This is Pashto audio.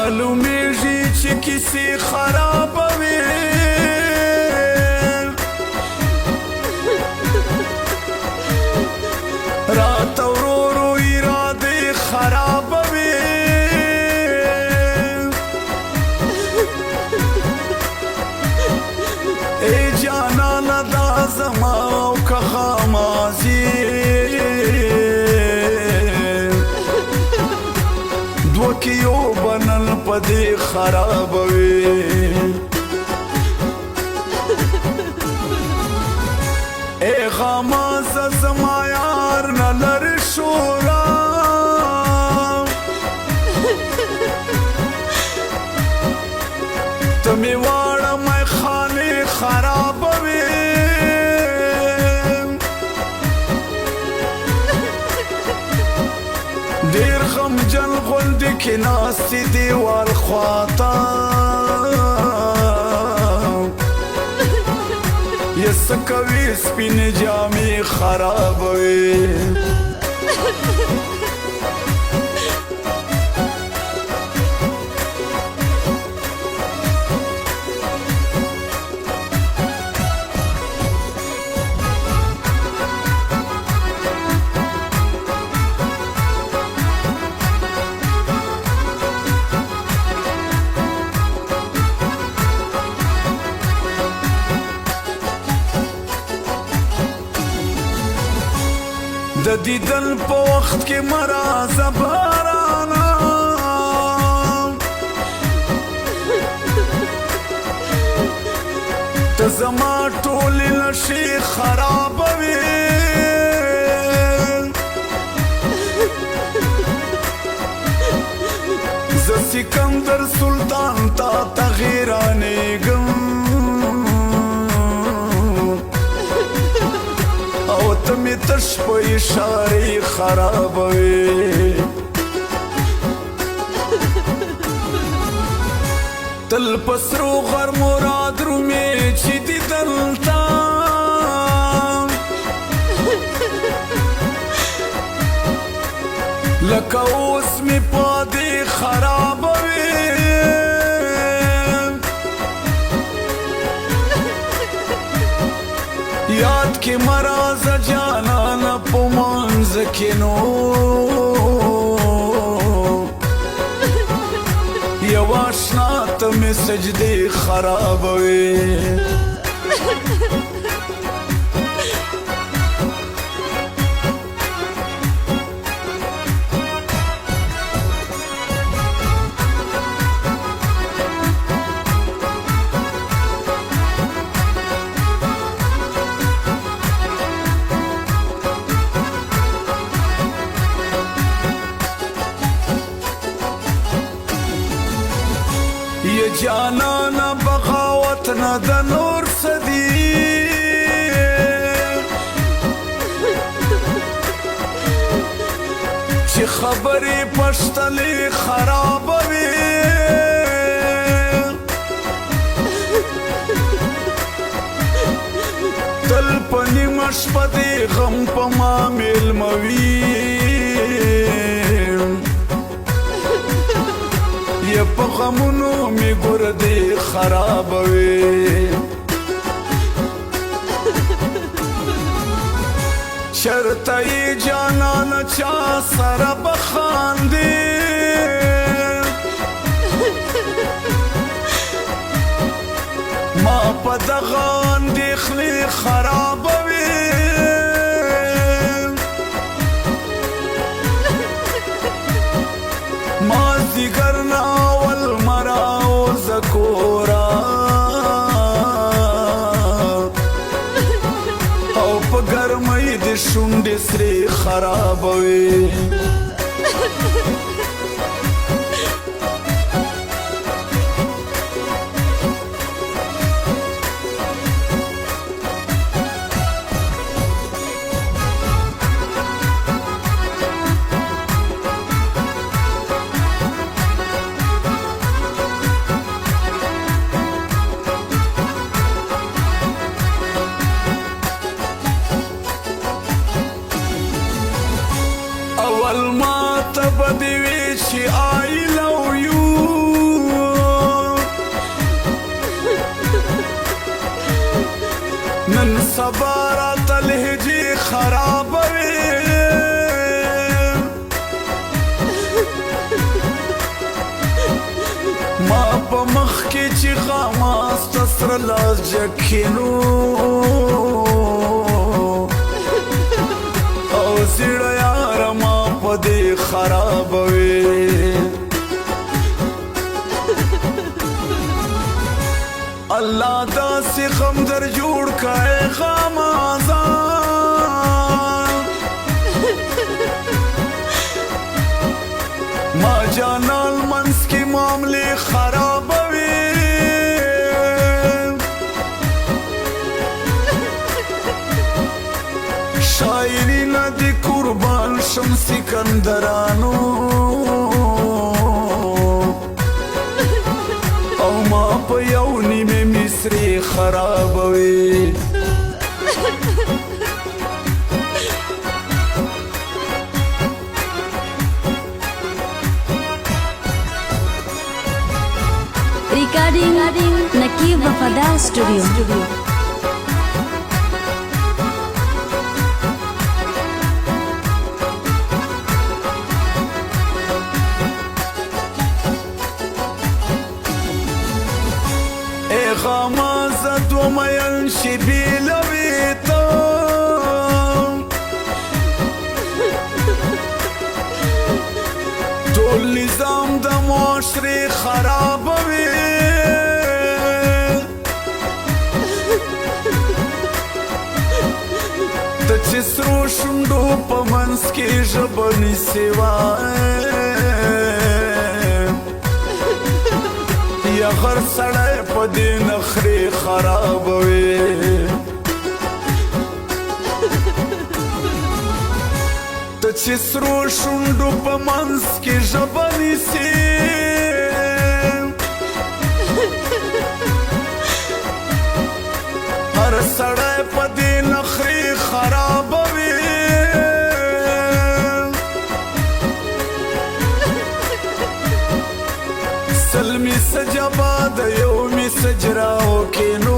معلومیږي چې کیسې خرابوي راته ورو ورو ارادې خرابوي ای جانانه دا زما او که خامازي دوه کې یو بنل په دې خرابوي ای غمازه زما یار نه لرې شوره ته مې واړه میخانې خرابوي ډېر غمجن غوندې کې ناستې دیوال خواته یې څه کوي سپینې جامې خرابوي د دیدن په وخت کې مرازه بارانه ته زما ټولې نشې خرابوي زه سکندر سلطان تا ته غیرانېږم او ته مې تش په اشارې خرابوي تل په سرو غرمو رادرومې چې دي دلته لکه اوس مې پادې خرابوي یاد کې مرازه جانانه په منځ کې نو یو اشنا ته مې سجدې خرابوي یہ جانانا بغاوت نه د نور سدي چې خبرې پښتلې خرابوي تل په نیمه شپه دې غم په ما میلموي یه په غمونو مې ګردې خرابوي چرته یې جانانه چا سره بخاندې ما په دغه اندېښنې خرابوي مازدیګر ناول مراو زکورا او په ګرمۍ د شونډې سرې خرابوي اول ما ته به دې وي چې I love you سبا راته لهجې خرابوي ما په مخ کې چې غماسته سره لاس جګ کښېنو او زړه یاره ما په دې خرابوي الله داسې غم در جوړ کړی غمازان ما جانان منځ کې معاملې خرابوي شاعري نه دې قربان شم سکندرانو او ما په یو نیمه مصري خرابوي Recording Nakib Wafadar Studio. غمازه دو مین شي بیلوي ته ټول نظام د معاشرې خرابوي ته چې سرو شونډو په منځ کې ژبه نیسې یا غر سړی په دې نخرې خرابوي ته چې سرو شونډو په منځ کې ژبه نیسې هر سړی په دې نخرې خرابوي سلمی سجبا د یو می سجراو کې نو